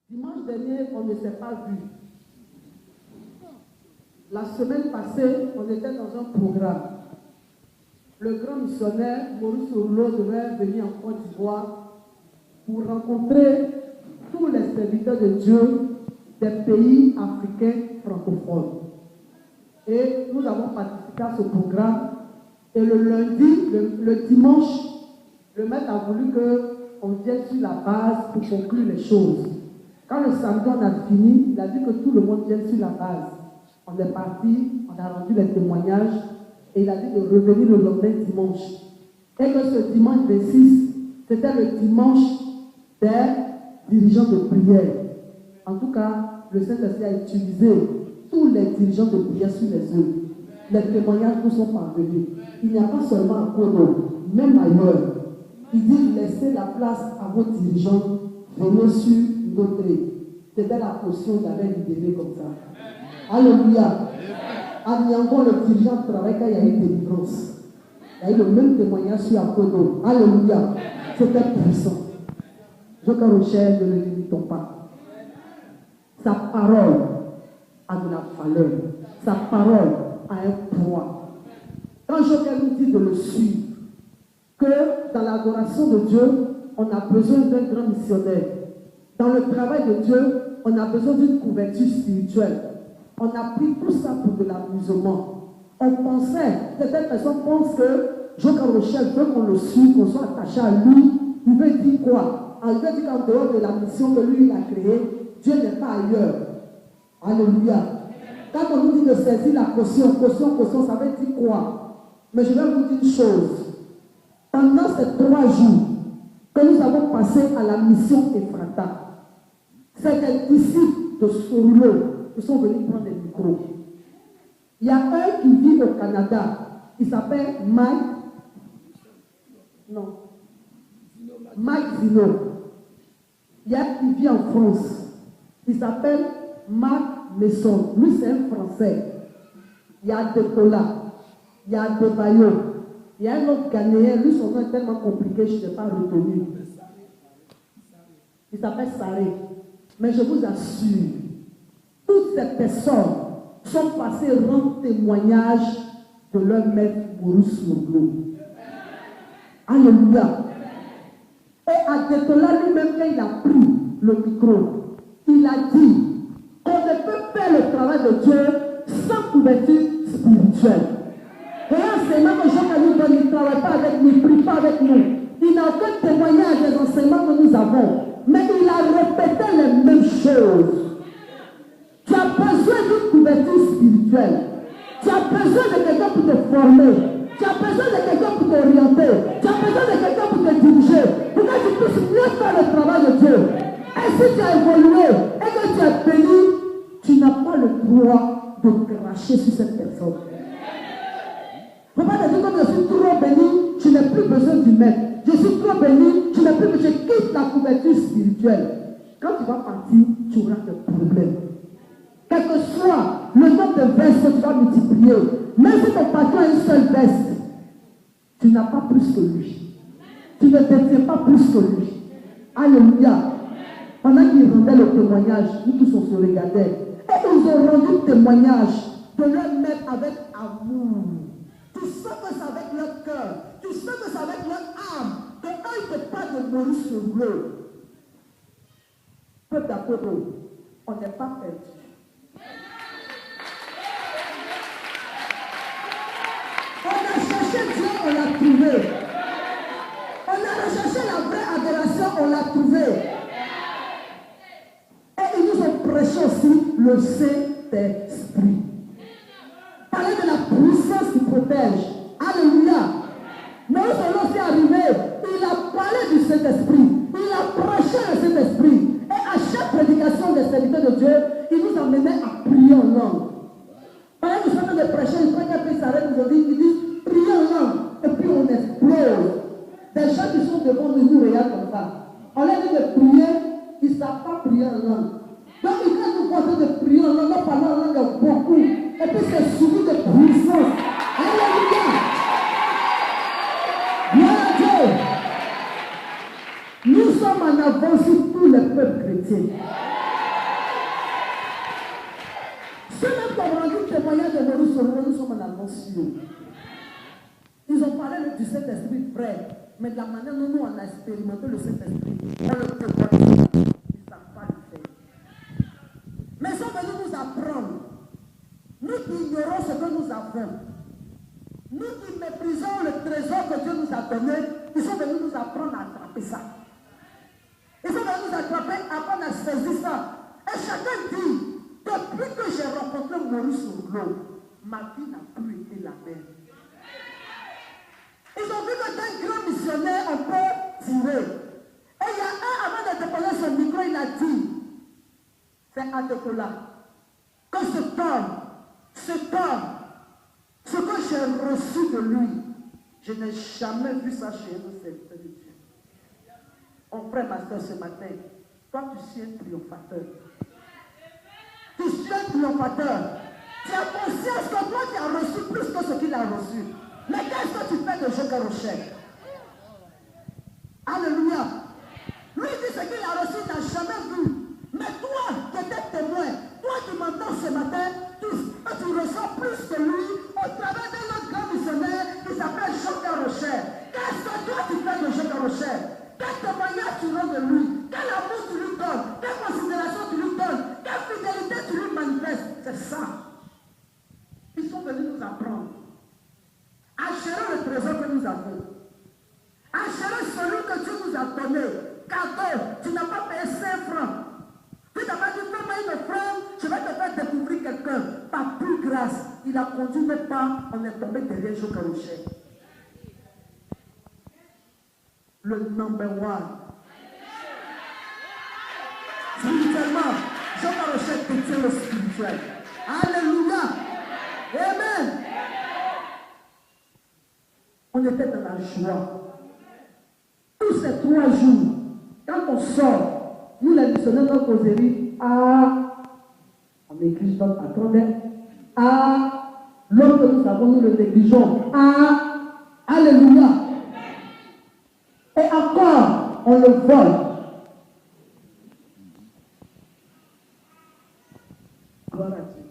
Dimanche dernier, on ne s'est pas vu. La semaine passée, on était dans un programme. Le grand missionnaire Maurice Ourlo devait venir en Côte d'Ivoire pour rencontrer tous les serviteurs de Dieu des pays africains francophones. Et nous avons participé à ce programme. Et le lundi, le dimanche, le maître a voulu qu'on vienne sur la base pour conclure les choses. Quand le samedi on a fini, il a dit que tout le monde vienne sur la base. On est parti, on a rendu les témoignages et il a dit de revenir le lendemain dimanche. Et que ce dimanche 26, c'était le dimanche des dirigeants de prière. En tout cas, le Saint-Esprit a utilisé tous les dirigeants de prière sur les œuvres. Les témoignages nous sont parvenus. Il n'y a pas seulement à Kono, même ailleurs. Il dit laissez la place à vos dirigeants, venez sur notre. C'était la potion qu'il avait libérée comme ça. Alléluia. À Niango, le dirigeant travaille quand il y a eu délivrance. Il y a eu le même témoignage sur Akono. Alléluia. C'était puissant. Joker Rochelle, ne le limitons pas. Sa parole a de la valeur. Sa parole a un poids. Quand Joker nous dit de le suivre, que dans l'adoration de Dieu, on a besoin d'un grand missionnaire. Dans le travail de Dieu, on a besoin d'une couverture spirituelle. On a pris tout ça pour de l'amusement. On pensait, certaines personnes pensent que Joker Rochelle veut qu'on le suive, qu'on soit attaché à lui. Il veut dire quoi? Il veut dire qu'en dehors de la mission que lui il a créée, Dieu n'est pas ailleurs. Alléluia. Quand on nous dit de saisir la caution, ça veut dire quoi? Mais je vais vous dire une chose. Pendant ces 3 jours que nous avons passé à la mission Ephrata, c'est des disciples de Sorulo qui sont venus prendre des micros. Il y a un qui vit au Canada, il s'appelle Mike Zino. Il y a un qui vit en France, il s'appelle Marc Messon. Lui, c'est un Français. Il y a Decola, il y a Debayo, il y a un autre Ghanéen. Lui, son nom est tellement compliqué, je ne l'ai pas retenu. Il s'appelle Saré. Mais je vous assure, toutes ces personnes sont passées rendre témoignage de leur maître Maurice Ourlo. Alléluia. Et à Decola lui-même, quand il a pris le micro, il a dit qu'on ne peut faire le travail de Dieu sans couverture spirituelle. Et l'enseignement que Jean nous donne, il ne travaille pas avec nous, il ne prie pas avec nous. Il n'a aucun témoignage des enseignements que nous avons. Mais il a répété les mêmes choses. Tu as besoin d'une couverture spirituelle. Tu as besoin de quelqu'un pour te former. Tu as besoin de quelqu'un pour t'orienter. Tu as besoin de quelqu'un pour te diriger. Pour que tu puisses mieux faire le travail de Dieu. Et si tu as évolué et que tu es béni, tu n'as pas le droit de cracher sur cette personne. Il ne faut pas te dire comme je suis trop béni, tu n'as plus besoin du maître. Je suis trop béni, tu n'as plus besoin, je quitte la couverture spirituelle. Quand tu vas partir, tu auras des problèmes. Quel que soit le nombre de vestes que tu vas multiplier, même si ton patron a une seule veste, tu n'as pas plus que lui. Tu ne détiens pas plus que lui. Alléluia. Pendant qu'ils rendaient le témoignage, nous tous on se regardait. Et ils ont rendu témoignage de leur maître avec amour. Tu sens que c'est avec leur cœur. Tu sens que c'est avec leur âme. Que eux, ils te parlent de Maurice Ourlo. Peuple d'Apollo, on n'est pas perdu. On a cherché Dieu, on l'a trouvé. On a recherché la vraie adoration, on l'a trouvé. Et ils nous ont prêché aussi le Saint-Esprit. Parler de la puissance qui protège. Alléluia. Mais où sont aussi arrivés? Il a parlé du Saint-Esprit. Il a prêché le Saint-Esprit. Et à chaque prédication des serviteurs de Dieu, il nous amenait à prier en langue. Pendant que nous sommes en train de prêcher, il prend un peu s'arrête aujourd'hui, ils disent priez en langue. Et puis on explose. Des gens qui sont devant nous, nous regardent comme ça. On leur dit de prier, ils ne savent pas prier en langue. Donc ils nous font de prier en langue, nous parlons en langue beaucoup. Et puis c'est suivi de puissance. Alléluia. Gloire à Dieu. Nous sommes en avance sur tous les peuples chrétiens. nous sommes en avance. Ils ont parlé du Saint-Esprit vrai, mais de la manière dont nous on a expérimenté le Saint-Esprit, on le peut pas. Ils ne savent pas le faire. Mais ils sont venus nous apprendre. Nous qui ignorons ce que nous avons, nous qui méprisons le trésor que Dieu nous a donné, ils sont venus nous apprendre à attraper ça. Ils sont venus nous attraper, apprendre à saisir ça. Et chacun dit, depuis que j'ai rencontré Maurice Ourlot, ma vie n'a plus été la même. Ils ont vu que d'un grand missionnaire, on peut tirer. Et il y a un, avant de déposer son micro, il a dit, c'est Adekola, que cet homme, ce que j'ai reçu de lui, je n'ai jamais vu ça chez un serviteur de Dieu. On frère ma soeur ce matin, toi tu suis un triomphateur. Tu suis un triomphateur. Tu as conscience que toi tu as reçu plus que ce qu'il a reçu. Mais qu'est-ce que tu fais de Joker Rocher? Alléluia. Lui dit ce qu'il a reçu, il n'a jamais vu. Mais toi qui étais témoin, toi qui m'entends ce matin, tu ressens plus que lui au travers d'un autre grand missionnaire qui s'appelle Joker Rocher. Qu'est-ce que toi tu fais de Joker Rocher? Quel témoignage tu rends de lui? Quel amour tu lui donnes? Quelle considération tu lui donnes? Quelle fidélité tu lui manifestes? C'est ça. Ils sont venus nous apprendre à gérer le trésor que nous avons, à gérer celui que Dieu nous a donné. Cadeau, tu n'as pas payé 5 francs. Tu n'as pas dit, fais-moi une offrande, je vais te faire découvrir quelqu'un. Par plus grâce, il a conduit mes pas, on est tombé derrière Joker Rocher. Le number one. Spirituellement, Joker Rocher détient le spirituel. Alléluia. Amen. On était dans la joie. Tous ces 3 jours, quand on sort, nous les missionnaires de notre causerie, on néglige notre attendait, l'homme que nous avons, nous le négligeons, alléluia. Et encore, on le vole. Gloire à Dieu.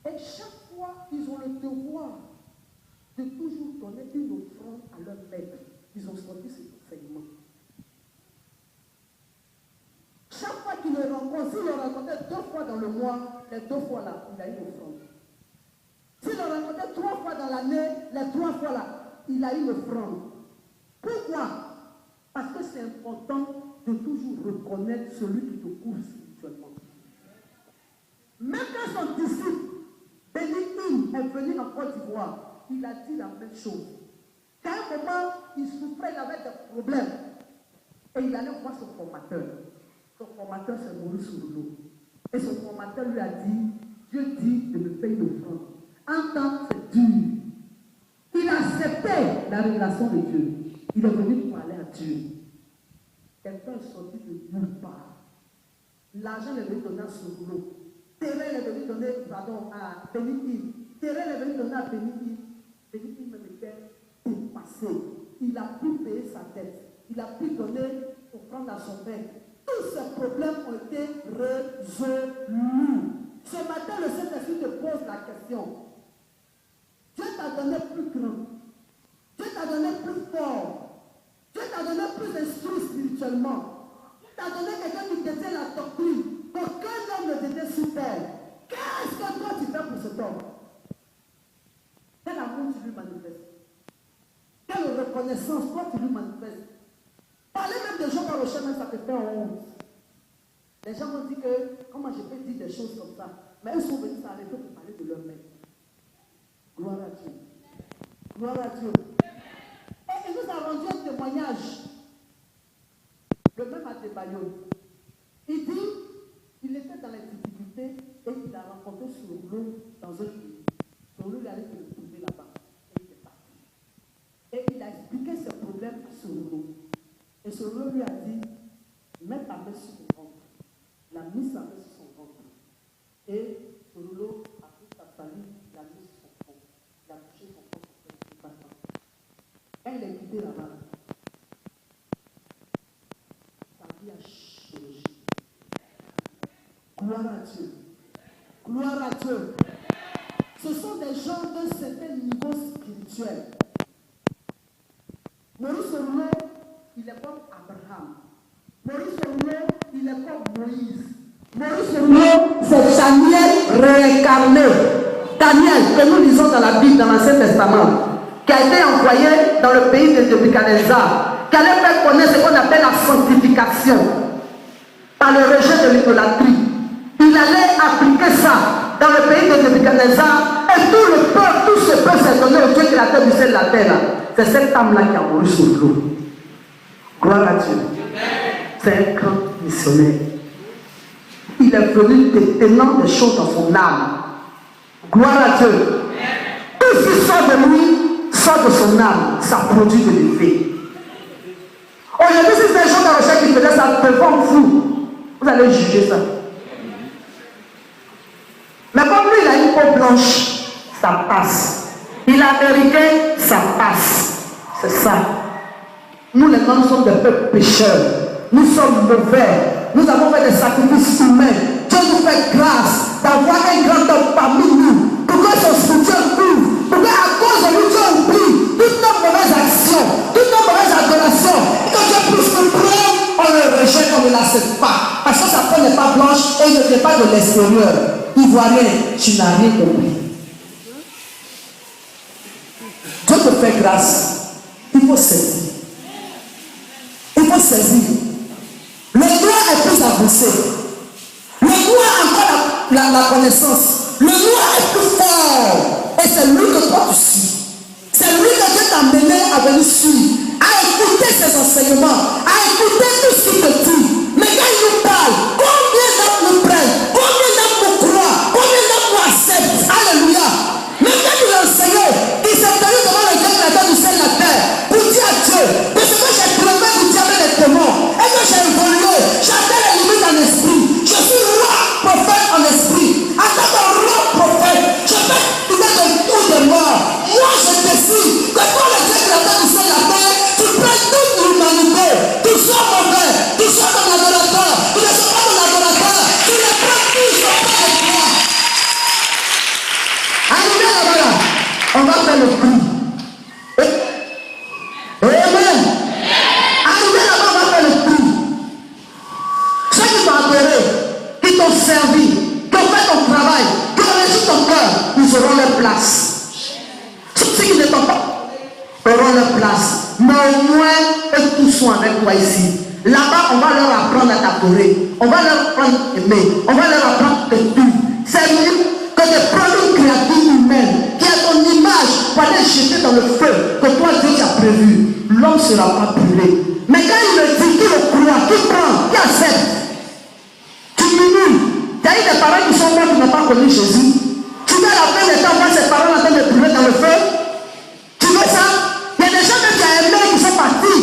Et chaque fois, ils ont le devoir de toujours donner une offrande à leur maître. Ils ont sorti cet enseignement. Chaque fois qu'ils le rencontrent, s'ils le rencontraient 2 fois dans le mois, les 2 fois là, il a une offrande. S'ils le rencontraient 3 fois dans l'année, les 3 fois là, il a une offrande. Pourquoi? Parce que c'est important de toujours reconnaître celui qui te couvre spirituellement. Même quand son disciple, Béni est venu en Côte d'Ivoire, il a dit la même chose. Qu'à un moment, il souffrait, il avait des problèmes. Et il allait voir son formateur. Son formateur, c'est Maurice Ourlot. Et son formateur lui a dit, Dieu dit de me faire une offrande. En temps, c'est dur. Il a accepté la révélation de Dieu. Il est venu parler à Dieu. Quelqu'un est sorti de nulle part. L'argent est venu donner à Ourlot. Terrain est venu donner, à Béni. Terrain est venu donner à Béni. Béni me mettait dépassé. Il a pu payer sa dette. Il a pu donner offrande à son père. Tous ces problèmes ont été résolus. Ce matin, le Saint-Esprit te pose la question. Dieu t'a donné plus grand. Dieu t'a donné plus fort. Dieu t'a donné plus instruit spirituellement. Dieu t'a donné quelqu'un qui détient la doctrine. Qu'aucun homme ne détient sur terre. Qu'est-ce que toi tu fais pour cet homme? Quel amour tu lui manifestes? Quelle reconnaissance toi tu lui manifestes? Parler même des gens par le chemin, ça te fait honte. Les gens m'ont dit que, comment je peux dire des choses comme ça? Mais ils sont venus s'arrêter pour parler de leur maître. Gloire à Dieu. Gloire à Dieu. Et il nous a rendu un témoignage. Le même à Tebayon. Il dit, il était dans les difficultés et il a rencontré Ourlot dans un pays. Ourlot lui allait se retrouver là-bas. Et il est parti. Et il a expliqué ses problèmes à Ourlot. Et Ourlot lui a dit, mets ta main sur ton ventre. Il a mis sa main sur son ventre. Et Ourlot a pris sa salive, il a mis sur son front. Il a touché son front pour faire un temps. Quand il est quitté là-bas, sa vie a changé. Gloire à Dieu. Gloire à Dieu. spirituel. Maurice Rouleau, il est comme Abraham. Maurice Rouleau, il est comme Moïse. Maurice Rouleau, c'est Daniel réincarné. Daniel, que nous lisons dans la Bible, dans l'Ancien Testament, qui a été envoyé dans le pays de Nebuchadnezzar, qui allait faire connaître ce qu'on appelle la sanctification par le rejet de l'idolâtrie. Il allait appliquer ça dans le pays de Nebuchadnezzar et tout le peuple, tout ce peuple s'est donné au Dieu créateur du ciel et de la terre. C'est cette âme-là qui a mouru sur l'eau. Gloire à Dieu. C'est un grand missionnaire. Il est venu détenant des choses dans son âme. Gloire à Dieu. Tout ce qui sort de lui sort de son âme. Ça produit de l'effet. Aujourd'hui, si c'est des gens dans le ciel qui faisaient ça devant vous, vous allez juger ça. Mais comme lui, il a une peau blanche, ça passe. Il a hérité, ça passe. C'est ça. Nous, les hommes, sommes des peuples pécheurs. Nous sommes mauvais. Nous avons fait des sacrifices humains. Dieu nous fait grâce d'avoir un grand homme parmi nous. Pour que son soutien ouvre. Pour qu'à cause de nous, Dieu oublie toutes nos mauvaises actions, toutes nos mauvaises adorations. Et quand Dieu puisse nous prendre, on le rejette, on ne l'accepte pas. Parce que sa peau n'est pas blanche et il ne vient pas de l'extérieur. Ivoirien, tu n'as rien compris. Dieu te fait grâce. Il faut saisir. Il faut saisir. Le droit est plus avancé. Le droit a encore la connaissance. Le droit est plus fort. Et c'est lui que toi tu suis. C'est lui que Dieu t'a mené à venir suivre. À écouter ses enseignements. À écouter tout ce qu'il te dit. Mais quand il nous parle, combien d'hommes nous prennent? Combien d'hommes nous croient? Combien d'hommes nous acceptent? Alléluia. Mais quand il a enseigné, il s'est tenu devant le Dieu créateur du ciel et de la terre pour dire à Dieu que ce que j'ai trouvé du diable des démons et que j'ai évolué, j'atteins les limites en esprit. Je suis roi prophète en esprit. En tant que roi prophète, je peux trouver de tout de mort. Moi je décide que pour le Dieu créateur du ciel et de la terre, tu prends toute l'humanité, tu sois mauvais, tu sois ton adorateur, tu ne sois pas ton adorateur, tu les prends tous auprès de toi. Alléluia là-bas. On va faire le prix. Amen. Arrivé là-bas, on va faire le prix. Ceux qui t'ont adoré, qui t'ont servi, qui ont fait ton travail, qui ont reçu ton cœur, ils auront leur place. Ceux qui ne t'ont pas auront leur place. Mais au moins, eux tous sont avec toi ici. Là-bas, on va leur apprendre à t'adorer. On va leur apprendre à aimer. On va leur apprendre à te tuer. C'est mieux que de prendre une créature humaine qui a ton image pour aller jeter dans le feu que toi Dieu t'a prévu. L'homme ne sera pas brûlé. Mais quand il le dit, qui le croit, qui prend, qui accepte, tu diminues. Tu as eu des parents qui sont morts qui n'ont pas connu Jésus. Tu veux à la fin des temps voir ces parents en train de brûler dans le feu. Tu veux ça? Il y a des gens que tu as aimés qui sont partis,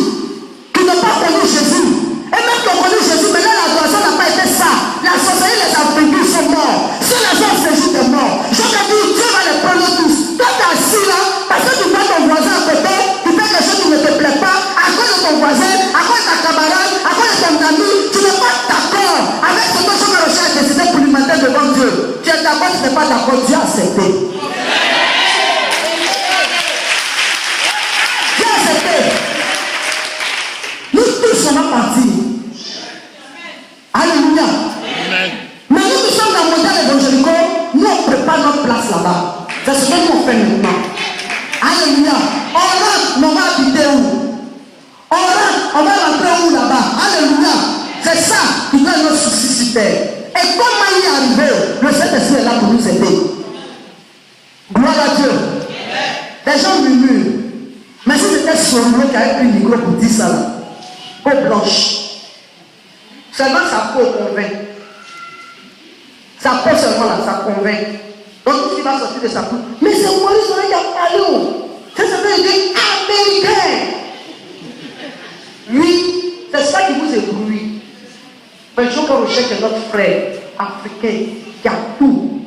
qui n'ont pas connu Jésus. Et même qui ont connu Jésus, mais là l'adoration n'a pas été ça. La sorcellerie les a vaincus, ils sont morts. Ceux là sont séjour des morts. Je te dis, Dieu va les prendre tous. Toi tu es assis là, parce que tu vois ton voisin à côté, tu fais quelque chose qui ne te plaît pas, à cause de ton voisin, à cause de ta camarade, à cause de ton ami, tu n'es pas d'accord avec ce que Jean Rocher a décidé pour lui mettre devant Dieu. Tu es d'accord, tu n'es pas d'accord, Dieu a accepté. Dieu a accepté. Nous tous sommes partis. Alléluia. Amen. Mais nous qui sommes dans le modèle évangélique, nous on prépare notre place là-bas. C'est ce que nous on fait maintenant. Alléluia. On rentre, mais on va habiter où? On rentre, on va rentrer où là-bas? Alléluia. C'est ça qui doit nous susciter. Et comment y arriver? Le Saint-Esprit est là pour nous aider. Gloire à Dieu. Les gens murmurent. Mais si c'était Solomon qui avait pris le micro pour dire ça là, peau blanche. Seulement sa peau convainc. Sa peau seulement là, ça convainc. Donc tout ce qui va sortir de sa peau. Mais c'est Maurice Rouleau qui a parlé. C'est ce que dit américain. Oui, c'est ça qui vous éblouit. Mais Jean Rocher est notre frère africain qui a tout.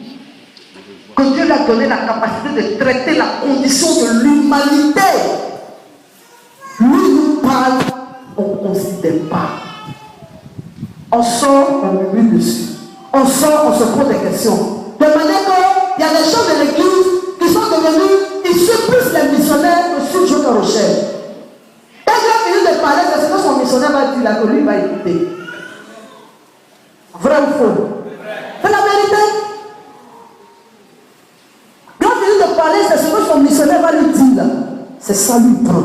Que Dieu lui a donné la capacité de traiter la condition de l'humanité. Lui nous parle, on ne considère pas. On sort, on murmure dessus. On sort, on se pose des questions. De manière qu'il y a des gens de l'église qui sont devenus, ils suivent plus les missionnaires missionnaire va dire là que lui va écouter. Vrai ou faux? C'est la vérité. Quand il te parler, c'est ce que son missionnaire va lui dire. C'est ça lui prend.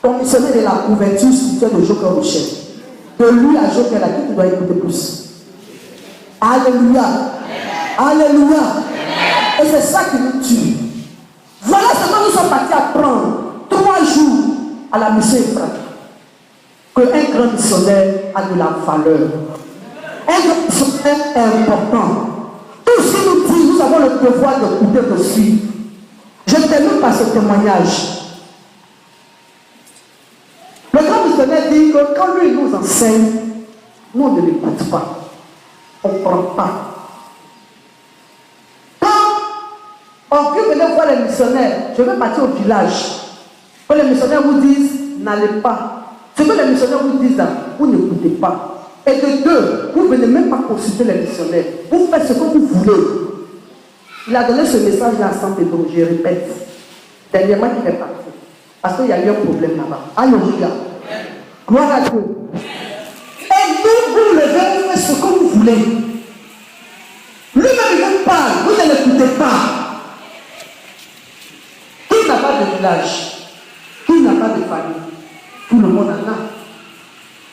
Ton missionnaire est la couverture spirituelle de Joker Rocher. De lui à Joker, à qui tu dois écouter plus. Alléluia. Alléluia. Et c'est ça qui nous tue. Voilà ce que nous sommes partis apprendre 3 jours à la mission Ephraim. Qu'un grand missionnaire a de la valeur. Un grand missionnaire est important. Tout ce qu'il nous dit, nous avons le devoir d'écouter, de suivre. Je termine par ce témoignage. Le grand missionnaire dit que quand lui nous enseigne, nous on ne l'écoute pas. On ne prend pas. Quand vous venez voir les missionnaires, je vais partir au village. Quand les missionnaires vous disent, n'allez pas. Ce que les missionnaires vous disent, vous n'écoutez pas. Et de deux, vous ne venez même pas consulter les missionnaires. Vous faites ce que vous voulez. Il a donné ce message-là à Saint-Pédro, je répète. Dernièrement, il est parti. Parce qu'il y a eu un problème là-bas. Alléluia. Gloire à Dieu. Et vous, vous levez, vous faites ce que vous voulez. Lui-même, il vous parle, vous ne l'écoutez pas. Qui n'a pas de village? Qui n'a pas de famille? Tout le monde en a.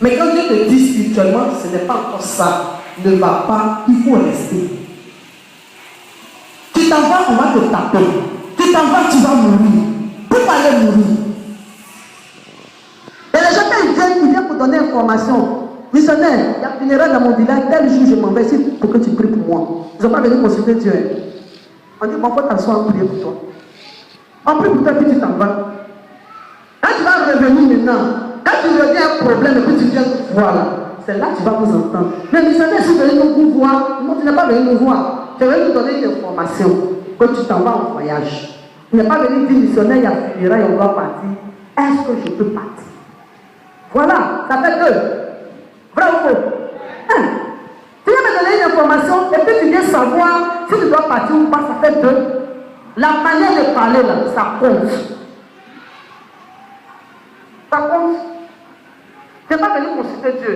Mais quand Dieu te dit spirituellement, ce n'est pas encore ça. Ne va pas, il faut rester. Tu t'en vas, on va te taper. Tu t'en vas, tu vas mourir. Pourquoi aller mourir? Et les gens, quand ils viennent pour donner information. Missionnaire, il y a un funéraire dans mon village, tel jour je m'en vais ici pour que tu pries pour moi. Ils n'ont pas venu consulter Dieu. On dit, mon faut t'asseoir, on prie pour toi. On prie pour toi, puis tu t'en vas. Quand tu vas revenir maintenant, quand tu reviens un problème et puis tu viens nous voir là, c'est là que tu vas vous entendre. Mais missionnaire, si tu es venu nous voir, non, tu n'es pas venu nous voir. Tu es venu nous donner une information que tu t'en vas en voyage. Tu n'es pas venu dire, missionnaire, il y a un funéraire, on doit partir. Est-ce que je peux partir? Voilà, ça fait que. Vrai ou faux? Hein? Tu viens me donner une information et puis tu viens savoir si tu dois partir ou pas, ça fait 2. La manière de parler là, ça compte. Ça compte. Tu n'es pas venu consulter Dieu.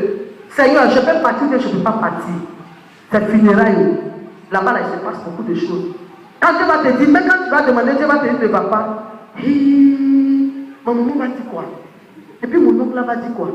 Seigneur, je peux partir ou je ne peux pas partir. C'est funérailles. Là-bas, là, il se passe beaucoup de choses. Quand Dieu va te dire, mais quand tu vas demander, Dieu va te dire, ne va pas. Mon maman va dire quoi? Et puis mon oncle là va dire quoi?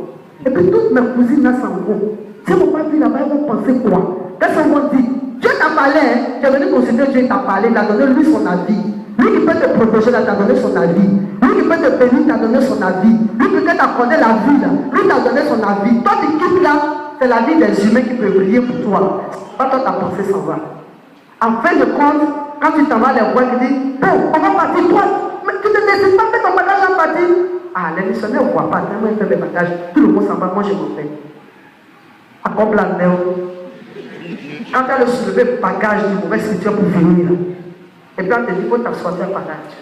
Et puis toutes mes cousines là s'en vont. Si mon papa dit là-bas, ils vont penser quoi? Qu'est-ce qu'on va dire? Dieu t'a parlé, hein? Tu es venu considérer Dieu t'a parlé, il a donné lui son avis. Lui qui peut te protéger, là, t'a donné son avis. Lui qui peut te bénir, t'a donné son avis. Lui qui peut t'accorder la vie, là, lui t'a donné son avis. Toi, tu quittes là, c'est la vie des humains qui peut briller pour toi. Pas toi, ta pensée s'en va. En fin de compte, quand tu t'en vas les voir, tu dis, bon, on va partir, toi, mais tu ne décides pas, fais ton bagage en partir. Ah, les missionnaires ne voient pas, tellement ils font les bagages, tout le monde s'en va, moi je m'en fais. À quoi plan quand tu as le soulevé bagage du mauvais spirituel pour venir, et puis on te dit, il faut t'asseoir sur un bagage.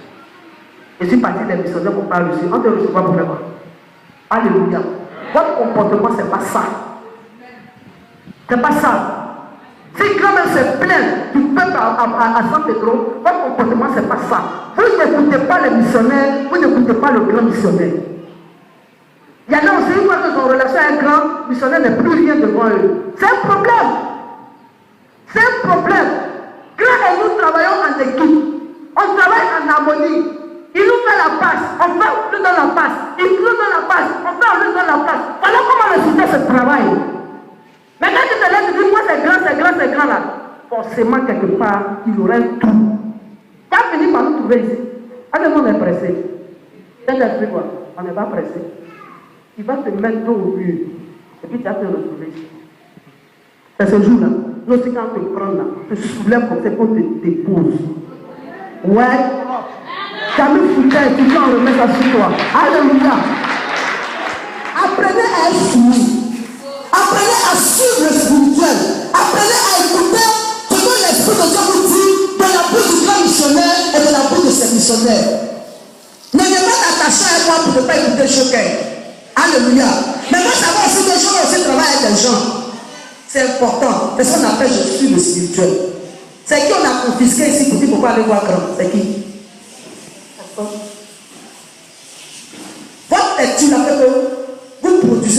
Je suis parti des missionnaires pour parler aussi, on te recevoir pour faire quoi? Alléluia. Votre comportement, c'est pas ça. C'est pas ça. Si quand même se plaint du peuple à Saint-Pédro, votre comportement, c'est pas ça. Vous n'écoutez pas les missionnaires, vous n'écoutez pas le grand missionnaire. Il y en a aussi, une fois qu'ils sont en relation avec un grand missionnaire, n'est plus rien devant eux. C'est un problème. C'est un problème. Quand nous travaillons en équipe, on travaille en harmonie. Il nous fait la passe, on fait plus dans la passe. Il nous donne la passe, on fait plus dans la passe. Voilà comment le système se travaille. Mais quand tu te lèves, tu dis, moi c'est grand là. Forcément, quelque part, il aurait tout. Tu as fini par nous trouver ici. Tout le monde est pressé. On n'est pas pressé. Il va te mettre dos au mur. Et puis tu vas te retrouver ici. C'est ce jour-là. Nous aussi, quand on te prend là, on te soulève comme ça, qu'on te dépose. Ouais. Tu as mis foutu et tu vas en remettre ça sur toi. Alléluia. Apprenez à être soumis. Apprenez à suivre le spirituel. Apprenez à écouter ce que l'Esprit de Dieu vous dit de la bouche du grand missionnaire et de la bouche de ses missionnaires. Ne devez pas t'attacher à moi pour ne pas écouter chacun. Alléluia. Mais moi, savoir aussi que les gens aussi travaillent avec des gens. C'est important. C'est ce qu'on appelle je suis le spirituel. C'est qui on a confisqué ici pour dire pourquoi aller voir grand? C'est qui? Votre lecture a fait que vous produisez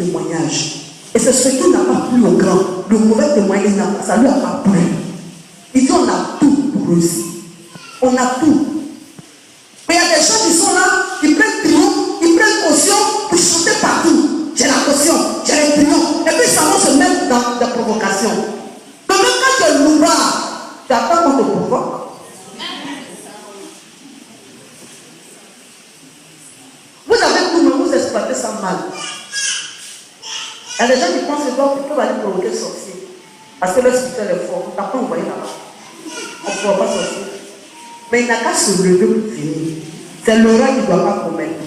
témoignage. Et c'est ce qui n'a pas plu au grand. Le mauvais témoignage, ça lui a pas plu. Il dit on a tout pour réussir. On a tout. Mais il y a des gens qui sont là, ils prennent triomphe, ils prennent caution pour chanter partout. J'ai la caution, j'ai le triomphe. Et puis ça va se mettre dans des provocations. Donc même quand tu es loupard, tu attends qu'on te provoque. Vous avez tout, mais vous exploitez ça mal. Il y a des gens qui pensent que tu peux aller provoquer sorcier. Parce que le spirituel est fort. Tu n'as pas envoyé là-bas. On ne peut pas sortir. Mais il n'a qu'à se lever pour finir. C'est l'aura qui ne doit pas commettre.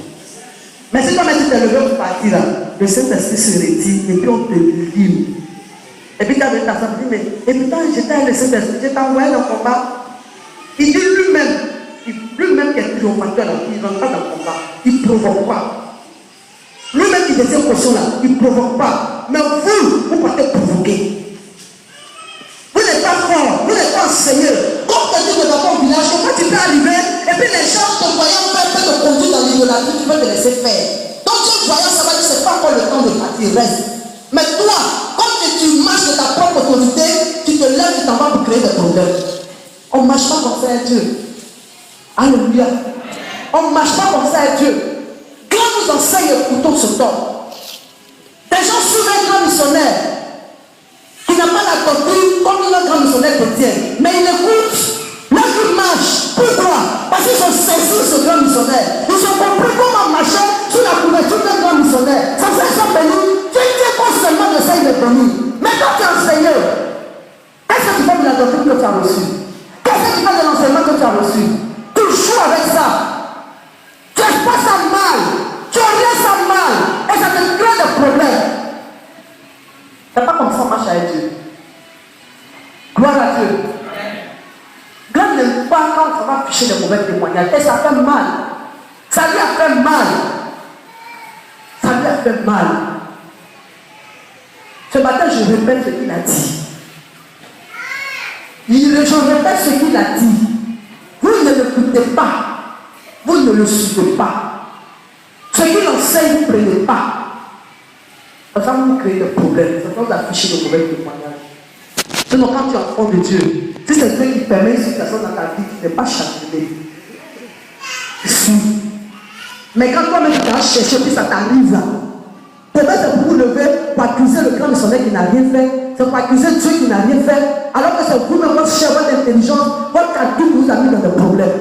Mais si toi tu t'es levé pour partir là, le Saint-Esprit se retire et puis on te livre. Et puis tu as vu ta femme, mais et putain, j'étais avec le Saint-Esprit, j'étais envoyé dans le combat. Il dit lui-même qui est triomphateur, il ne rentre pas dans le combat. Il ne provoque pas. Lui-même qui détient caution là, il ne provoque pas. Mais vous partez provoquer. Vous n'êtes pas fort, vous n'êtes pas enseigné. Comme tu dis que dans ton village, comment tu peux arriver et puis les gens te voyant faire te conduire dans l'idolâtrie, tu peux te laisser faire. Donc Dieu voyant ça va dire c'est pas encore le temps de partir, reste. Mais toi, quand tu marches de ta propre autorité, tu te lèves, tu t'en vas pour créer des problèmes. On ne marche pas comme ça à Dieu. Alléluia. On ne marche pas comme ça à Dieu. Quand nous enseigne le couteau se tord. Des gens suivent un grand missionnaire qui n'a pas la doctrine comme le grand missionnaire chrétien. Mais il écoute, là il marche. Pourquoi? Parce qu'ils ont saisi ce grand missionnaire. Ils ont compris comment marcher sous la couverture d'un grand missionnaire. Ça fait ça béni. Tu dis pas seulement d'essayer de bénir. Mais quand tu es enseigné, qu'est-ce que tu fais de la doctrine que tu as reçue? Qu'est-ce que tu fais de l'enseignement que tu as reçu? Tu joues avec ça. Tu n'as pas ça mal. Tu orientes ça mal. Et ça te crée des problèmes. C'est pas comme ça marche avec Dieu. Gloire à Dieu. Dieu n'aime pas quand ça va afficher des mauvais témoignages. Et ça fait mal. Ça lui a fait mal. Ça lui a fait mal. Ce matin, je répète ce qu'il a dit. Je répète ce qu'il a dit. Vous ne l'écoutez pas. Vous ne le suivez pas. Ce qu'il enseigne, vous ne prenez pas. Ça va vous créer des problèmes. Ça va vous afficher de mauvais témoignages. Sinon, quand tu es enfant de Dieu, si c'est Dieu qui permet une situation dans ta vie, tu n'es pas châtié. Mais quand toi-même tu vas chercher, puis ça t'arrive là. Peut-être c'est pour vous lever, pour accuser le grand missionnaire qui n'a rien fait. C'est pour accuser Dieu qui n'a rien fait. Alors que c'est vous-même, votre chair, votre intelligence, votre calcul qui vous a mis dans des problèmes.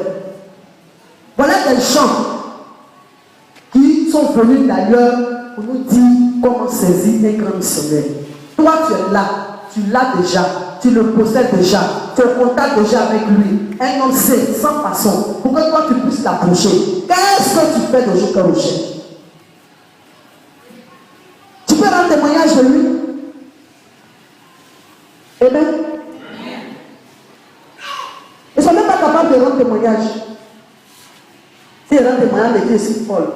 Voilà des gens qui sont venus d'ailleurs pour nous dire comment saisir un grand missionnaire. Toi, tu es là, tu l'as déjà, tu le possèdes déjà, tu es en contact déjà avec lui. Un homme sait, sans façon, pour que toi tu puisses l'approcher. Qu'est-ce que tu fais de jour comme chien? Tu peux rendre témoignage de lui? Amen. Ils ne sont même pas capables de rendre témoignage. Si ils rendent témoignage de Dieu, c'est folle.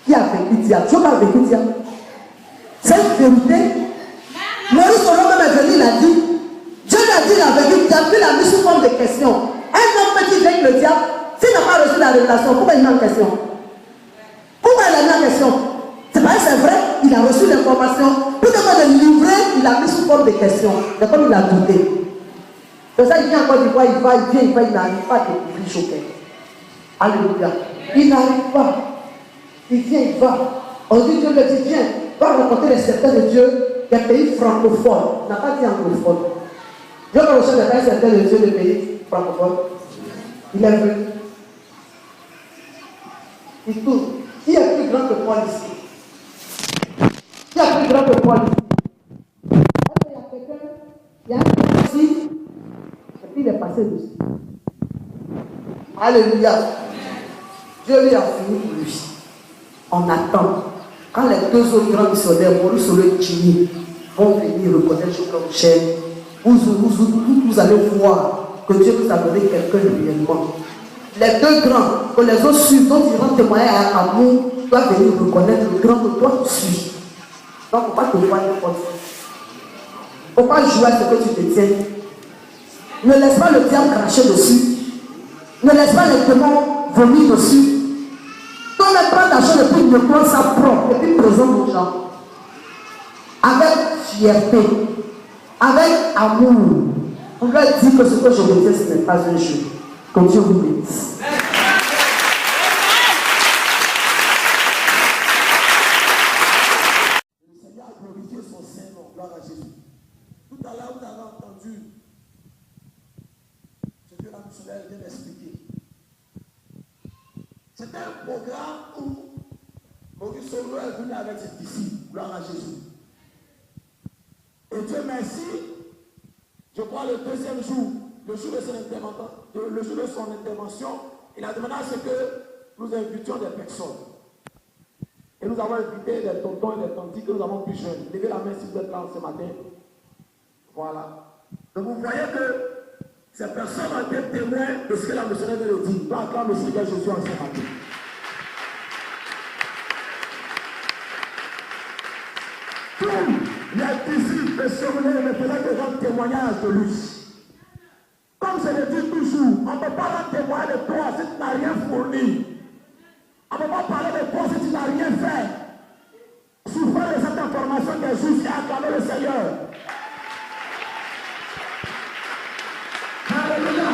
Qui a vécu Dia? Tu n'as pas vécu Dia? C'est une vérité. Maurice Solomon même est venu, il a dit. Dieu lui a dit la vérité, Dia, puis il a mis sous forme de question. Un homme petit avec le diable, s'il n'a pas reçu la révélation, pourquoi il met en question? Pourquoi il a mis en question? C'est pas c'est vrai, il a reçu l'information. Pour que de livrer, il a mis sous forme de question. C'est comme il a douté. C'est ça qu'il vient encore du voir, il vient, il n'arrive pas à découvrir choqué. Alléluia. Il n'arrive pas. Il vient, il va. On dit Dieu le dit, viens, va rencontrer les secteurs de Dieu des pays francophones. Il n'a pas dit anglophone. Dieu va rechercher les secteurs de Dieu des pays francophones. Il est venu. Il tourne. Qui est plus grand que Paul ici? Qui est plus grand que Paul ici? Il y a quelqu'un, il y a un petit ici, et puis il est passé dessus. Alléluia. Dieu lui a fini pour lui. On attend. Quand les deux autres grands missionnaires, Maurice Solomon et Jimmy, vont venir reconnaître comme chef, vous allez voir que Dieu vous a donné quelqu'un réellement. Les deux grands, que les autres suivent, dont ils rendent témoignage à amour, doivent venir reconnaître le grand que toi tu suis. Donc, il ne faut pas te voir n'importe quoi. Il ne faut pas jouer à ce que tu détiens. Ne laisse pas le diable cracher dessus. Ne laisse pas les démons vomir dessus. Quand on prend l'argent et puis ne prend ça propre et puis présente aux gens. avec fierté, avec amour, on va dire que ce que je veux dire, ce n'est pas un jeu. Que Dieu vous bénisse. Le Seigneur a glorifié son Saint-Nom, gloire à Jésus. Tout à l'heure, vous avez entendu ce que la missionnaire vient d'expliquer. C'était un programme où Maurice Solo est venu avec ses disciples, gloire à Jésus. Et Dieu merci, je crois le deuxième jour, le jour de son intervention, il a demandé à ce que nous invitions des personnes. Et nous avons invité des tontons et des tantis que nous avons plus jeunes. Levez la main si vous êtes là ce matin. Voilà. Donc vous voyez que ces personnes ont été témoins de ce que la missionnaire vient de dire. Donc acclame le Seigneur Jésus en ce matin. Tous les disciples de Samuel ne faisaient que rendre témoignage de lui. Comme je le dis toujours, on ne peut pas rendre témoignage de toi si tu n'as rien fourni. On ne peut pas parler de toi si tu n'as rien fait. Souffrir de cette information qui est juste et acclamer le Seigneur. Alléluia.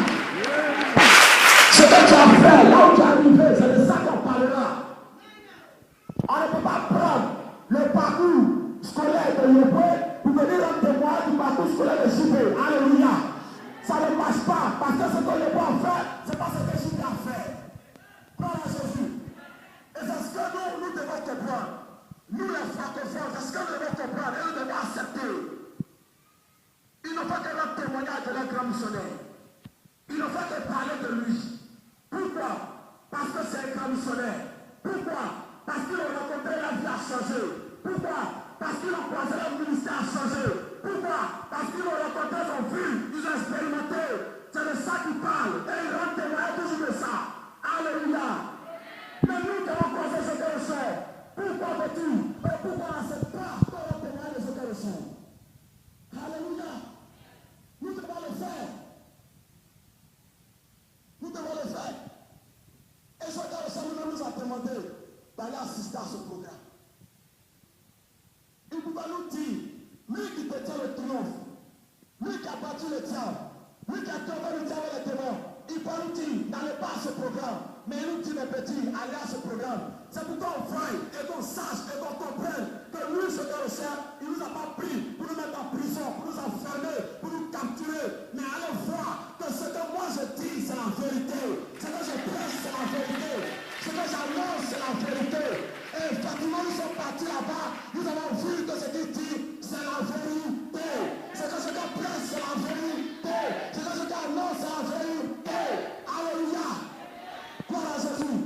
Ce que tu as fait, là où tu es arrivé, c'est de ça qu'on parlera. On ne peut pas prendre le parcours scolaire de Yopé pour venir rendre témoignage du parcours scolaire de Chipé. Alléluia. Ça ne marche pas, parce que ce que Yopé a fait, ce n'est pas ce que Chipé a fait. Gloire à Jésus. Et c'est ce que nous devons comprendre. Nous les francophones, c'est ce que nous devons comprendre et nous devons accepter. Il ne faut que notre témoignage de leur grand missionnaire. Il ne faut que parler de lui. Pourquoi? Parce que c'est un grand missionnaire. Pourquoi? Parce qu'il a rencontré la vie a changé. Pourquoi? Parce qu'il a croisé le ministère a changé. Pourquoi? Parce qu'il a rencontré son fils, ils ont expérimenté. C'est de ça qu'il parle. Et il rend témoignage toujours de ça. Alléluia. Mais nous devons croiser ce que nous sommes. Pourquoi veux-tu? Et pourquoi on n'accepte pas qu'on rend témoignage de ce que nous sommes? Alléluia. Nous devons le faire. Nous devons le faire. Et ce que le Seigneur nous a demandé d'aller assister à ce programme. Il pouvait nous dire, lui qui détient le triomphe, lui qui a battu le diable, lui qui a tombé le diable et les démons, il peut nous dire, n'allez pas à ce programme. Mais il nous dit, mes petits, allez à ce programme. C'est pour qu'on voie et qu'on sache et qu'on comprenne que lui, ce que le Seigneur, il ne nous a pas pris pour nous mettre en prison, pour nous enfermer, pour nous capturer. Mais allez voir que ce que moi je dis, c'est la vérité. Ce que je prêche, c'est la vérité. Ce que j'annonce, c'est la vérité. Et effectivement, nous sommes partis là-bas. Nous avons vu que ce qu'il dit, c'est la vérité. C'est que ce qu'il prêche, c'est la vérité. C'est que ce qu'il annonce, c'est la vérité. Alléluia. Gloire à Jésus.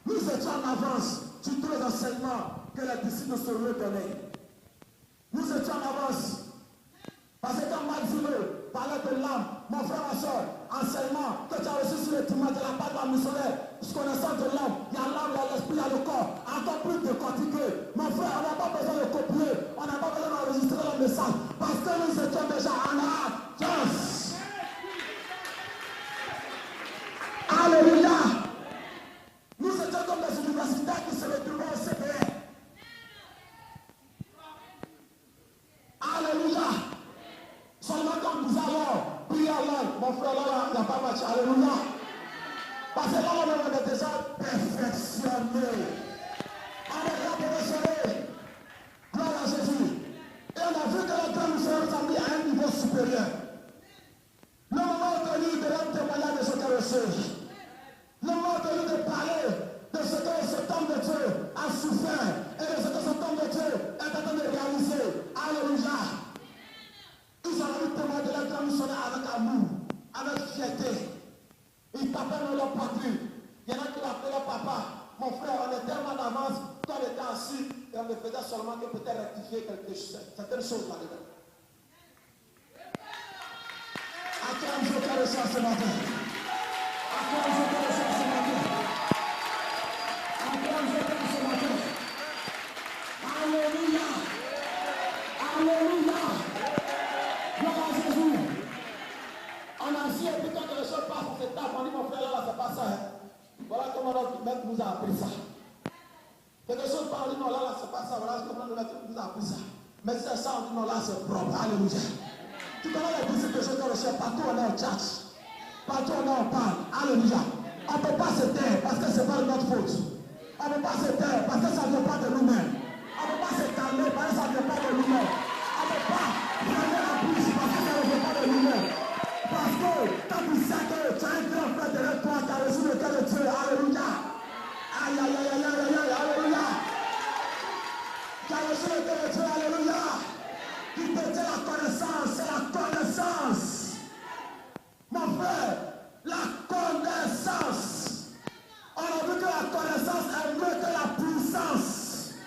Nous étions en avance sur tous les enseignements que les disciples se lui donnaient. Nous étions en avance. Parce que quand Maxime parlait de l'âme, mon frère, ma soeur, enseignement que tu as reçu sur le dimanche de la part de la missionnaire, connaissance de l'âme, il y a l'âme, il y a l'esprit, il y a le corps, encore plus décortiqué. Mon frère, on n'a pas besoin de copier, on n'a pas besoin d'enregistrer le message, parce que nous étions déjà en avance. Alléluia. Nous étions comme des universitaires qui se retrouvaient au CPR. Alléluia. Seulement comme nous allons prier à l'âme, mon frère, là, il n'y a pas match. Alléluia. Parce que là, on est déjà perfectionné. On est déjà perfectionné. Gloire à Jésus. Et on a vu que le temps nous sommes mis à un niveau supérieur. Le moment venu de rendre témoignage de ce qu'elle recherche. Le moment venu de parler de ce que cet homme de Dieu a souffert et de ce que cet homme de Dieu est en train de réaliser. Alléluia. Ils ont eu témoin de leur missionnaire avec amour, avec fierté. Ils tapaient dans leur patrie. Il y en a qui l'appelaient leur papa. Mon frère, on est tellement en avance, toi on était assis et on me faisait seulement que peut-être rectifier certaines choses là-dedans. Acclame Dieu qui a reçu ce matin. Acclame Dieu qui a reçu ce matin. Acclame Dieu qui a reçu ce matin. Alléluia. Alléluia. Gloire à Jésus. On a su, et puis quand les choses passent, on se tape, on dit mon frère là, c'est pas ça. Hein. Voilà comment notre maître nous a appris ça. Quelque chose par dit non, là, c'est pas ça, voilà comment notre maître nous a appris ça. Mais c'est ça, on dit non, là c'est propre. Alléluia. Tu connais les principes de Jésus dans le ciel, partout on est en church. Partout on est en parle. Alléluia. On ne peut pas se taire parce que ce n'est pas de notre faute. On ne peut pas se taire parce que ça ne vient pas de nous-mêmes. On ne peut pas se calmer parce que ça ne vient pas de nous-mêmes. On ne peut pas prendre la bouche parce que ça ne vient pas de nous-mêmes. Parce que quand tu sais que tu as un grand frère derrière toi, tu as reçu le cœur de Dieu. Alléluia. Aïe, aïe, aïe, aïe, aïe, aïe, alléluia. Tu as reçu le cœur de Dieu. Alléluia. Qui te dit la connaissance, c'est la connaissance. Mon frère, la connaissance. On a vu que la connaissance est mieux que la puissance.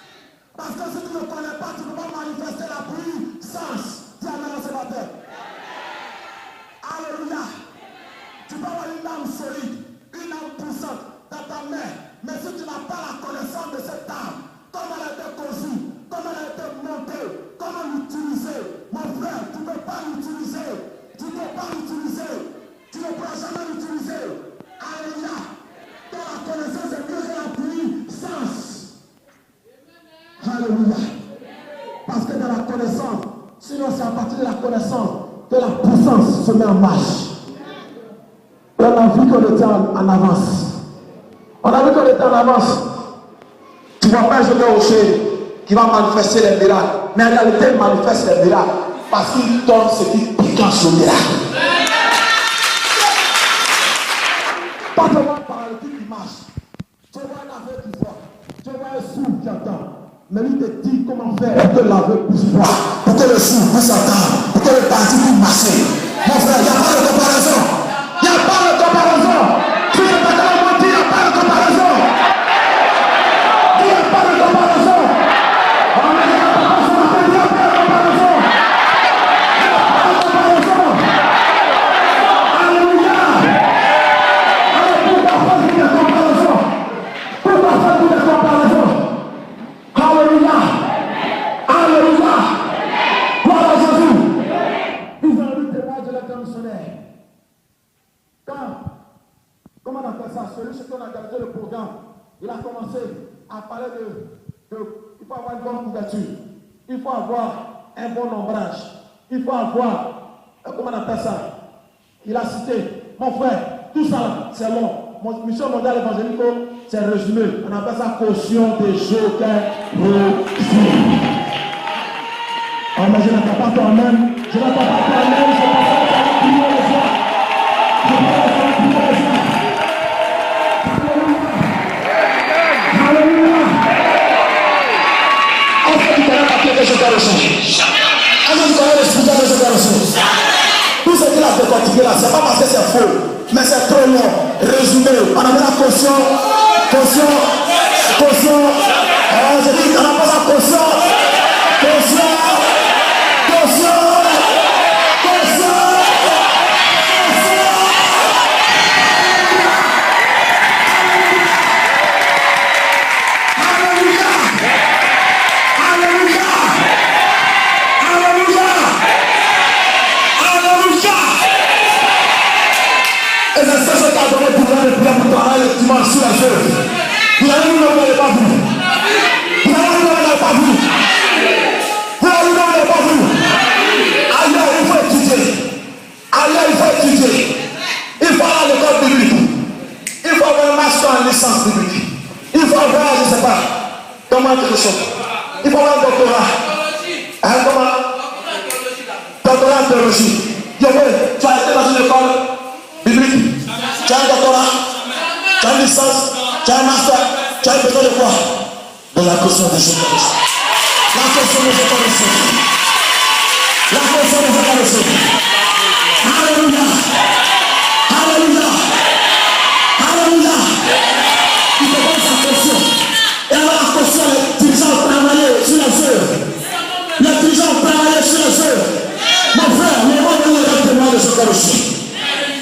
Parce que si tu ne connais pas, tu ne peux pas manifester la puissance. Dis amen ce matin. Alléluia. Tu peux avoir une âme solide, une âme puissante dans ta main. Mais si tu n'as pas la connaissance de cette âme, comment elle a été conçue, comment elle a été montée, comment l'utiliser, mon frère, tu ne peux pas l'utiliser. Tu ne peux pas l'utiliser. Tu ne pourras jamais l'utiliser. Alléluia. Dans la connaissance est mieux que la puissance. Alléluia. Parce que dans la connaissance, sinon c'est à partir de la connaissance que la puissance se met en marche. Et on a vu qu'on était en avance. On a vu qu'on était en avance. Tu ne vois pas un jeune rocher qui va manifester les miracles. Mais en réalité, il manifeste les miracles parce qu'il donne ce qui piquant au miracle. Pas seulement par le type qui marche. Tu vois un aveugle qui voit. Tu vois un sourd qui entend. Mais lui te dit comment faire pour que l'aveugle puisse voir, pour que le sourd puisse entendre, pour que le parti puisse marcher. Mon frère, il n'y a pas de comparaison. Il n'y a pas de comparaison. Tu ne peux pas mentir, il n'y a pas de comparaison. Il n'y a pas de comparaison. On a dit la comparaison, on a dit la comparaison. Il n'y a pas de comparaison. Alléluia. Pourquoi faire des comparaisons? Pourquoi faire des comparaisons? Alléluia. Alléluia. Gloire à Jésus. Ils ont eu le témoin de l'état missionnaire. Comment on appelle ça? Celui qui a gardé le programme, il a commencé à parler il faut avoir une bonne couverture, il faut avoir un bon ombrage, il faut avoir, comment on appelle ça? Il a cité, mon frère, tout ça c'est long. Mon mission mondiale évangélique, c'est résumé. On appelle ça caution des joker refus. Oh, mais je n'entends pas toi-même. Je n'entends pas toi-même. Je n'entends pas toi-même. Je n'entends pas toi-même. Alléluia. Est-ce que tu connais la clé de joker refus? Est-ce que tu connais l'explication de joker refus? Tout ce qu'il a décortiqué là, ce n'est pas parce que c'est faux, mais c'est trop long. Résumé, on a mis la caution. Je dis qu'on a pas la caution. Et c'est ça qui a donné le pouvoir de prière pour toi le dimanche sur la feuille. Vous avez vu, vous n'avez pas vu. Vous avez vu, vous n'avez pas vu. Vous avez vu, vous n'avez pas vu. Ailleurs, il faut étudier. Ailleurs, il faut étudier. Il faut avoir l'école biblique. Il faut avoir un master en licence biblique. Il faut avoir, je ne sais pas, comment quelque chose. Il faut avoir un doctorat. Comment? Doctorat en théologie. Tu as été dans une école biblique. Tu as un doctorat, tu as une licence, tu as un master, tu as besoin de quoi? De la caution des choses. La caution des choses. La caution des choses. Alléluia. Alléluia. Alléluia. Il te donne sa caution. Et alors la caution, les dirigeants ont travaillé sur les œuvres. Les dirigeants ont travaillé sur les œuvres. Mon frère, le monde est un témoin de ce qu'on reçoit.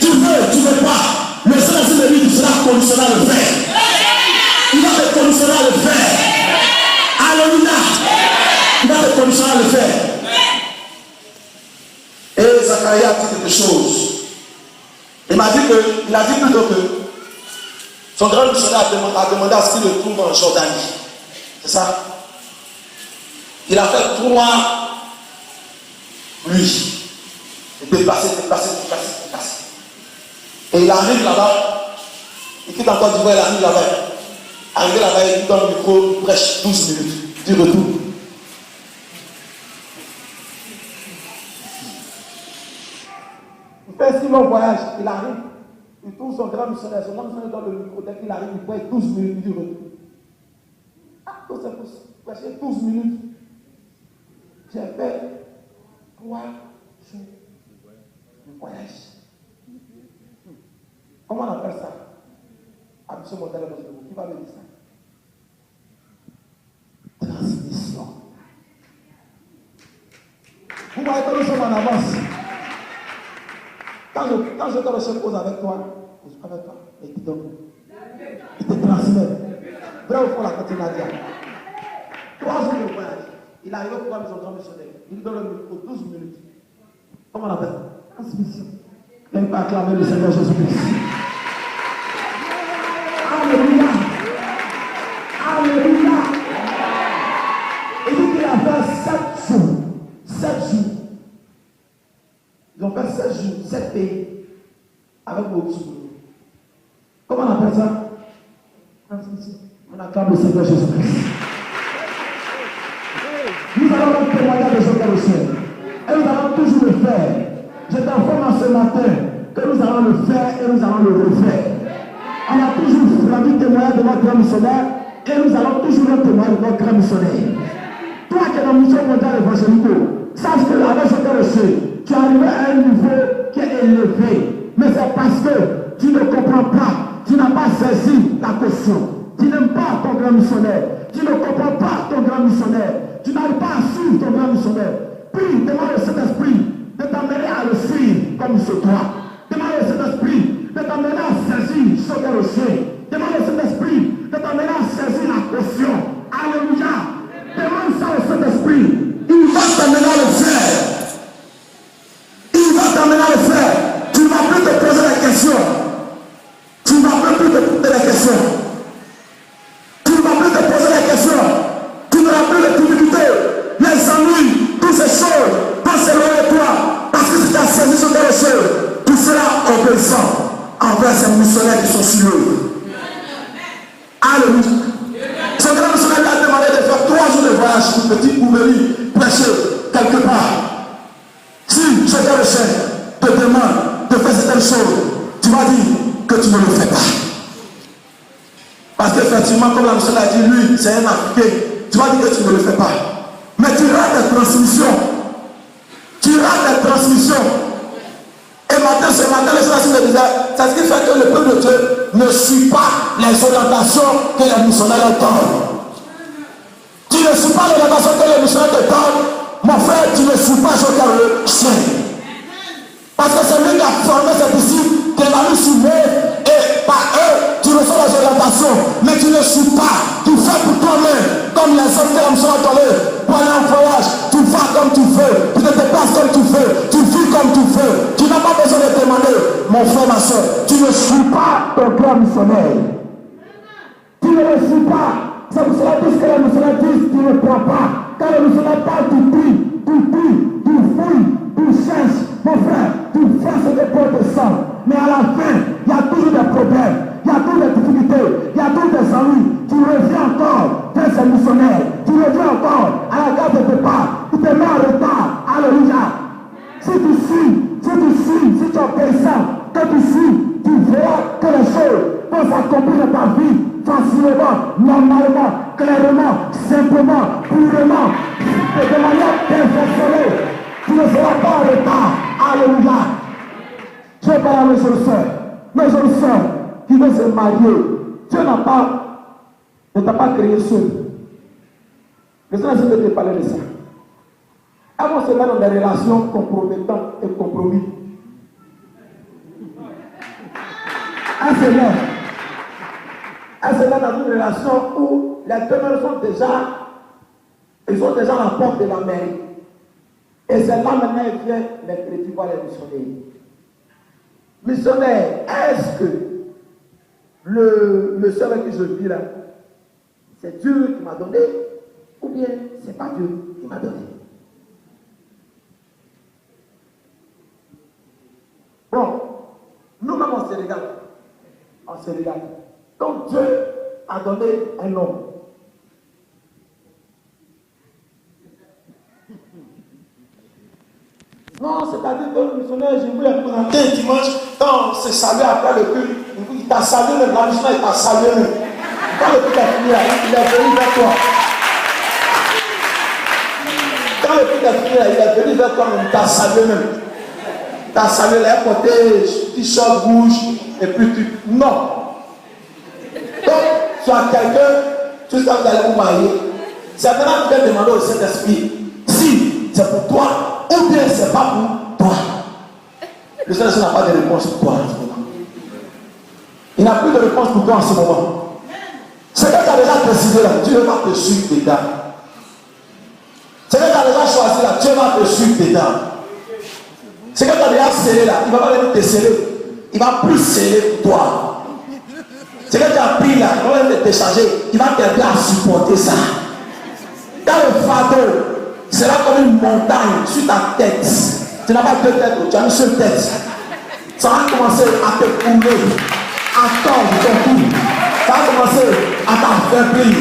Tu ne veux pas. Le Seigneur de lui, tu seras conditionné à le faire. Il va te conditionner à le faire. Alléluia. Il va te conditionner à le faire. Et Zacharie a dit quelque chose. Il a dit plutôt que son grand missionnaire a demandé à ce qu'il le trouve en Jordanie. C'est ça? Il a fait 3 nuits. Il déplacé. Et il arrive là-bas. Il quitte encore d'Ivoire, il arrive là-bas. Arrivé là-bas, il donne le micro, il prêche 12 minutes. Du retour. Il fait 6 mois voyage, il arrive. Il trouve son grand missionnaire. Son grand missionnaire donne le micro. Dès qu'il arrive, il prêche 12 minutes du retour. Ah, tout c'est pour prêcher 12 minutes. J'ai fait 3 jours de voyage. Comment on appelle ça? À M. Montel, qui va me dire ça? Transmission. Vous voyez que nous sommes en avance. Quand je te recherche cause avec toi, et qui donne, il te transmet. Vrai ou faux la continue à dire. 3 jours de voyage. Il arrive au programme de son grand missionnaire. Il donne le micro 12 minutes. Comment on appelle ça? Transmission. Il va acclamer le Seigneur Jésus-Christ. Alléluia. Alléluia. Il dit qu'il a fait 7 jours. 7 jours. Ils ont fait 7 jours, 7 pays. Avec beaucoup de. Comment on appelle ça? Transmission. On acclame le Seigneur Jésus-Christ. Nous allons donc témoigner de ce que le Seigneur. Et nous allons toujours le faire. Je t'informe ce matin que nous allons le faire et nous allons le refaire. On a toujours rendu témoignage de notre grand missionnaire et nous allons toujours rendre témoignage de notre grand missionnaire. Toi qui es dans la mission mondiale évangélique, sache que avec ce que le Seigneur, tu es arrivé à un niveau qui est élevé. Mais c'est parce que tu ne comprends pas, tu n'as pas saisi la question. Tu n'aimes pas ton grand missionnaire. Tu ne comprends pas ton grand missionnaire. Tu n'arrives pas à suivre ton grand missionnaire. Puis, demande au Saint-Esprit de t'amener à le suivre comme il se doit. Demande au Saint-Esprit de t'amener à saisir ce qu'est le Seigneur. Demande au Saint-Esprit de t'amener à saisir la caution. Alléluia. Demande ça au Saint-Esprit. Il va t'amener à le faire. Il va t'amener à le faire. Tu ne vas plus te poser la question. Tu ne vas plus te poser la question. Tu ne vas plus te poser la question. Tu n'auras plus de difficultés, les ennuis, toutes ces choses vont s'éloigner de toi. Parce que si tu as saisi ce que le Seigneur, tu seras obéissant envers ces missionnaires qui sont sur eux. Alléluia. Ce grand missionnaire a demandé de faire 3 jours de voyage pour petit pour venir prêcher quelque part. Si ce que le Seigneur te demande de faire certaines choses, tu vas dire que tu ne le fais pas. Parce qu'effectivement, comme la missionnaire a dit, lui, c'est un Africain. Tu vas dire que tu ne le fais pas. Mais tu rates la transmission. Tu rates la transmission. Et maintenant, ce matin, les gens me disaient, c'est ce qui fait que le peuple de Dieu ne suit pas les orientations que les missionnaires donnent. Tu ne suis pas les orientations que les missionnaires te donnent. Mon frère, tu ne suis pas ce que le Seigneur. Parce que c'est lui qui a formé ses disciples, qui va lui suivre, et par eux, tu reçois les orientations, mais tu ne suis pas. Tu fais pour toi-même, comme les hommes que l'homme sont attendus. Pour aller en voyage, tu vas comme tu veux, tu te déplaces comme tu veux, tu vis comme tu veux. Tu n'as pas besoin de te demander, mon frère, ma soeur, tu ne suis pas ton grand missionnaire. Tu ne le suis pas. C'est pour cela que ce que les missionnaires disent, tu ne crois pas. Quand les missionnaires parlent, tu pries, tu fouilles, tu cherches. Mon frère, tu fais ce que Paul te sent. Mais à la fin, il y a toujours des problèmes, il y a toujours des difficultés, il y a toujours des ennuis. Tu reviens encore vers ces missionnaires, tu reviens encore à la gare de départ, tu te mets en retard. Alléluia. Si tu suis, si tu es obéissant, que tu suis, tu verras que les choses vont s'accomplir dans ta vie facilement, normalement, clairement, simplement, purement, de manière perfectionnée. Tu ne seras pas en retard. Alléluia. Je parle à mes jeunes soeurs qui veulent se marier. Dieu ne t'a pas créé seul. Le Seigneur essaie de te parler de ça. Avant cela, dans des relations compromettantes et compromis. Un Seigneur dans une relation où les demeures sont déjà à la porte de la mairie. Et c'est là maintenant qu'il vient les chrétiens voir les missionnaires. Missionnaire, est-ce que le seul avec qui je vis là, c'est Dieu qui m'a donné? ou bien c'est pas Dieu qui m'a donné. Bon, nous-mêmes on se regarde. On se regarde. Donc Dieu a donné un homme. Non, c'est-à-dire que le missionnaire, je voulais présenter un dimanche, quand on s'est salué après le culte, il t'a salué, le missionnaire il t'a salué. Quand le culte a fini, il est venu vers toi. Quand le culte a fini, il est venu vers toi, il t'a salué même. Il t'a salué, il a porté t-shirt rouge, et puis tu. Non. Donc, tu as quelqu'un, tu sais que vous allez vous marier. C'est maintenant que tu viens demander au Saint-Esprit si c'est pour toi. Ou bien c'est pas pour toi. Le Seigneur n'a pas de réponse pour toi en ce moment. Il n'a plus de réponse pour toi en ce moment. Ce que tu as déjà décidé là, Dieu va te suivre dedans. Ce que tu as déjà choisi là, Dieu va te suivre dedans. Ce que tu as déjà scellé là, il ne va pas venir te sceller. Il va plus sceller pour toi. Ce que tu as pris là, il va venir te décharger. Il va t'aider à supporter ça. Dans le fardeau, sera comme une montagne sur ta tête. Tu n'as pas deux têtes, tu as une seule tête. Ça va commencer à te couler, à tordre ton cou. Ça va commencer à t'affaiblir.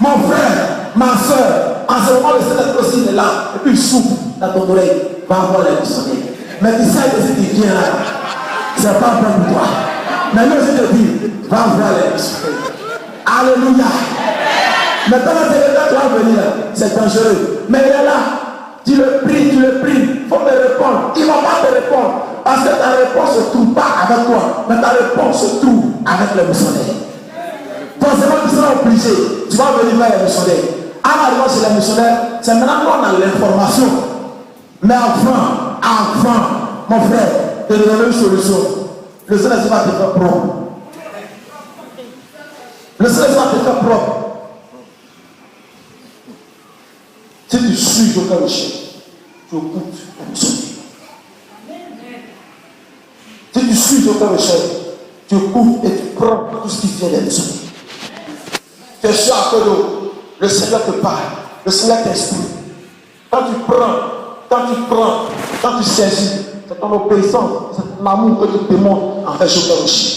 Mon frère, ma soeur, en ce moment le Seigneur aussi est là. Et puis il souffle dans ton oreille. Va voir les missionnaires. Mais tu sais que si tu viens là, c'est pas bon pour toi. Mais moi je te dis, va voir les missionnaires. Alléluia. Maintenant, tu vas venir, c'est dangereux. Mais il est là, tu le pries, il faut me répondre. Il ne va pas te répondre. Parce que ta réponse ne se trouve pas avec toi, mais ta réponse se trouve avec le missionnaire. Forcément, tu seras obligé, tu vas venir vers les missionnaires. En arrivant chez les missionnaires, c'est maintenant qu'on a l'information. Mais enfin, mon frère, te donner une solution. Le Seigneur va te faire propre. Le Seigneur va te faire propre. Si tu suis au cœur de chien, tu écoutes la missionnaire. Si tu suis au cœur de chien, tu écoutes et tu prends tout ce qui vient des missionnaires. Tu es sûr à côté d'eau, le Seigneur te parle, le Seigneur t'instruit. Quand tu saisis, c'est ton obéissance, c'est ton amour que tu démontres envers le cœur de chien.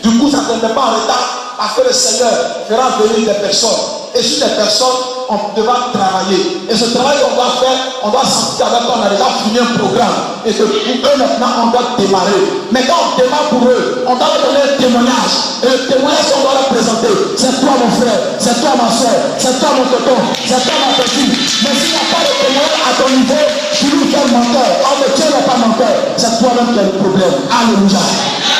Du coup, ça ne te met pas en retard parce que le Seigneur fera venir des personnes. Et sur des personnes, on devra travailler. Et ce travail qu'on doit faire, on doit sentir qu'avec on a déjà fini un programme. Et que pour eux maintenant, on doit démarrer. Mais quand on démarre pour eux, on doit leur donner un témoignage. Et le témoignage qu'on doit leur présenter, c'est toi mon frère, c'est toi ma soeur, c'est toi mon tonton, c'est toi ma petite. Mais s'il n'y a pas de témoignage à ton niveau, tu lui fais menteur. Oh mais Dieu n'est pas menteur, c'est toi-même qui as le problème. Alléluia.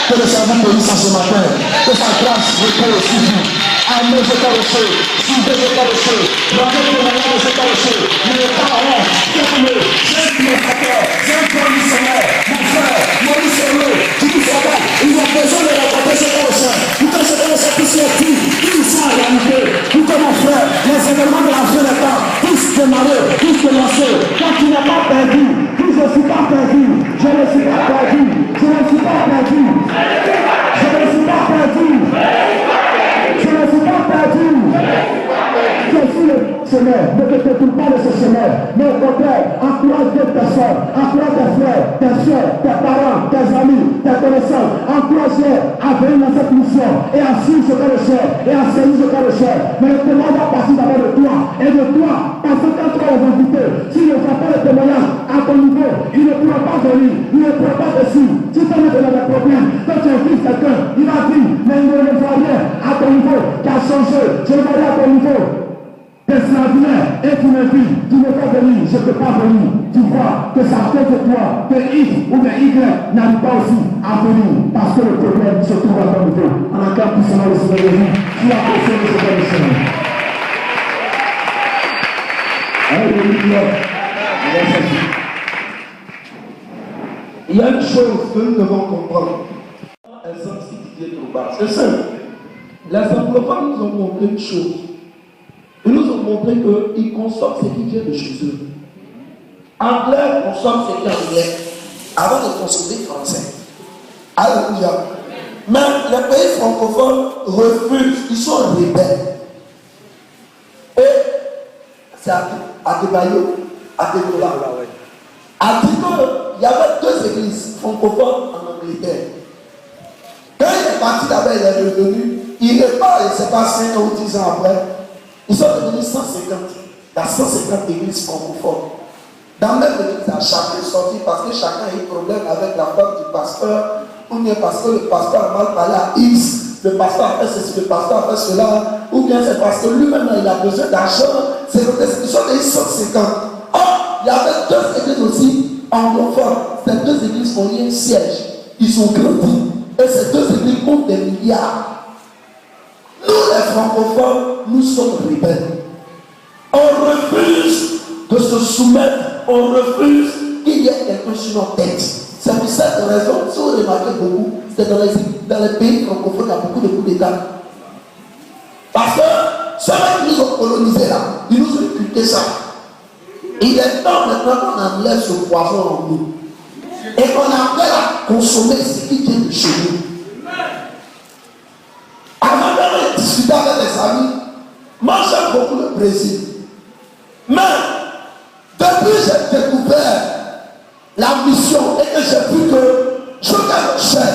Que le Seigneur vous bénisse ce matin. Que sa grâce repose sur vous. Amen, je t'ai reçu. Suivez, je t'ai reçu. Rendez le témoignage, je t'ai reçu. Il n'est pas en honte. Faites-le. J'aime mon frère. J'aime ton missionnaire. Mon frère, mon missionnaire. Tu nous regardes. Il a besoin de rencontrer ce qu'est le Seigneur. Vous connaissez le Seigneur qui sont tout. Ils sont en réalité. Vous comme mon frère, les événements de la fin des temps. Tous démarrer, tous commencer. Quand tu n'es pas perdu, je ne suis pas perdu. Je ne suis pas perdu. Je ne suis pas perdu. Je ne suis pas perdu. Je ne suis pas perdu. Je suis le Seigneur. Ne te détourne pas de ce Seigneur. Mais au contraire, encourage d'autres personnes. Encourage tes frères, tes soeurs, tes parents, tes amis, tes connaissances. Encourage-les à venir dans cette mission et à suivre ce qu'est le Seigneur et à servir ce qu'est le Seigneur. Mais le témoignage va passer d'abord de toi et de toi. Parce que quand tu vas les inviter, s'il ne fait pas le témoignage à ton niveau, il ne pourra pas venir, il ne pourra pas te suivre. Si tu as des problèmes, quand tu invites quelqu'un, il va dire, mais il ne le voit rien à ton niveau, qui a changé, je le vois à ton niveau. Extraordinaire, et tu me dis, tu ne peux pas venir, je ne peux pas venir. Tu vois que ça fait de toi, que X ou que Y n'arrive pas aussi à venir, parce que le problème se trouve à ton niveau. En accorde puissamment le Seigneur de vie, tu as pensé le Seigneur du Seigneur. Alléluia. Il y a une chose que nous devons comprendre. Un sensibilité trop bas. C'est simple. Les anglophones nous ont montré une chose. Ils nous ont montré qu'ils consomment ce qui vient de chez eux. Anglais consomment ce qui est anglais avant de consommer français. Alléluia. Mais les pays francophones refusent, ils sont rebelles. Et c'est à Debayo, à Degola. A dit qu'il y avait 2 églises francophones en Angleterre. Quand il est parti là-bas, il est revenu, il repart, et c'est pas 5 ans ou 10 ans après, ils sont devenus 150. Il y a 150 églises francophones. Dans même l'église, chacun est sorti parce que chacun a eu problème avec la femme du pasteur, ou bien parce que le pasteur a mal parlé à X, le pasteur a fait ceci, le pasteur a fait cela, ou bien c'est parce que lui-même il a besoin d'argent, c'est une institution de 150. Or, il y avait 2 églises aussi anglophones. Ces 2 églises ont eu un siège, ils ont grandi, et ces 2 églises comptent des milliards. Nous, les francophones, nous sommes rebelles. On refuse de se soumettre, on refuse qu'il y ait quelqu'un sur nos têtes. C'est pour cette raison, si vous remarquez beaucoup, c'est dans les pays francophones, il y a beaucoup de coups d'État. Parce que ceux qui nous ont colonisés là, ils nous ont inculqué ça. Il est temps maintenant qu'on enlève ce poison en nous. Et qu'on appelle à consommer ce qui vient de chez nous. Avant de discuter avec les amis, moi j'aime beaucoup le Brésil. Mais, depuis que j'ai découvert la mission et que j'ai vu que Joël Rocher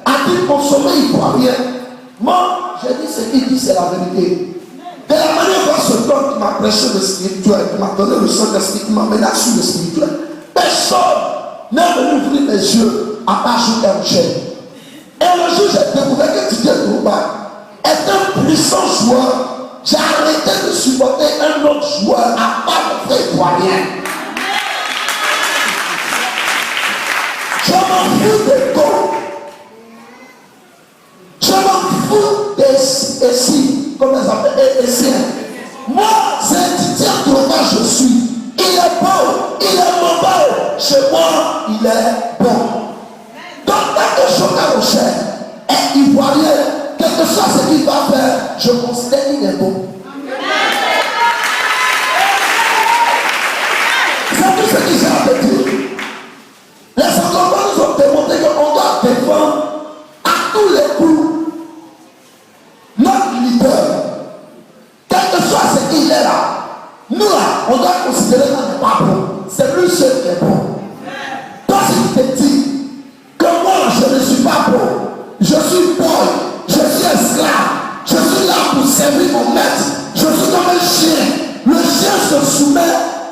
a dit consommer ivoirien, moi j'ai dit ce qu'il dit c'est la vérité. De la manière dont ce homme qui m'a prêché le spirituel, qui m'a donné le Saint-Esprit, qui m'a menacé le spirituel, personne n'est venu ouvrir mes yeux à part Joël Rocher. Et le jour où j'ai découvert que Didier Drogba est un puissant joueur, j'ai arrêté de supporter un autre joueur à part mon frère ivoirien. Je m'en fous des goals. Je m'en fous des SI, comme les appellent, SI. Moi, c'est Didier Drogba, je suis. Il est bon, il est mauvais. Chez moi, il est bon. Donc, tant que Joël Rocher est ivoirien, quel que soit ce qu'il va faire, je considère qu'il est bon. C'est tout ce que j'ai à dire. Les francophones nous ont démontré qu'on doit défendre à tous les coups notre leader. Quel que soit ce qu'il est là, nous là, on doit considérer qu'on n'est pas bon. C'est lui seul qui est bon. Toi, si tu te dis que moi, je ne suis pas bon, je suis boy, je suis esclave, je suis là pour servir mon maître, je suis comme un chien. Le chien se soumet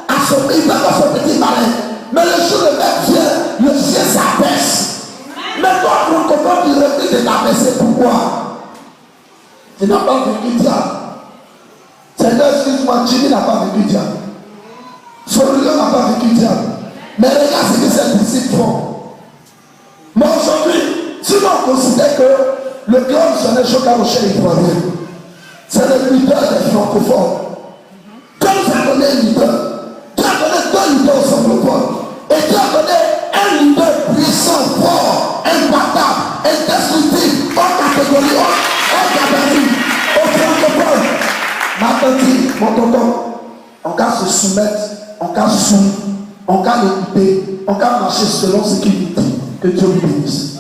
à son il va dans son petit malin. Mais le jour où le maître vient, le chien s'abaisse. Mais toi, francophone, tu refuse de t'abaisser. Pourquoi? Tu n'as pas vécu diable. Seigneur, excuse-moi, Jimmy n'a pas vécu diable. Florian n'a pas vécu diable. Mais regarde ce que ces disciples font. Mais aujourd'hui, si on considère que le grand missionnaire Joël Rocher est ivoirien, c'est le leader des francophones. Quand vous avez donné un leader, tu as donné 2 leaders au francophones. Et tu as donné un leader puissant, fort, imbattable, indestructible, hors catégorie, hors gabarit, au francophone. Ma tante, mon tonton, on va se soumettre, on va soumettre, on va l'écouter, on va marcher selon ce qu'il dit. Que Dieu lui bénisse.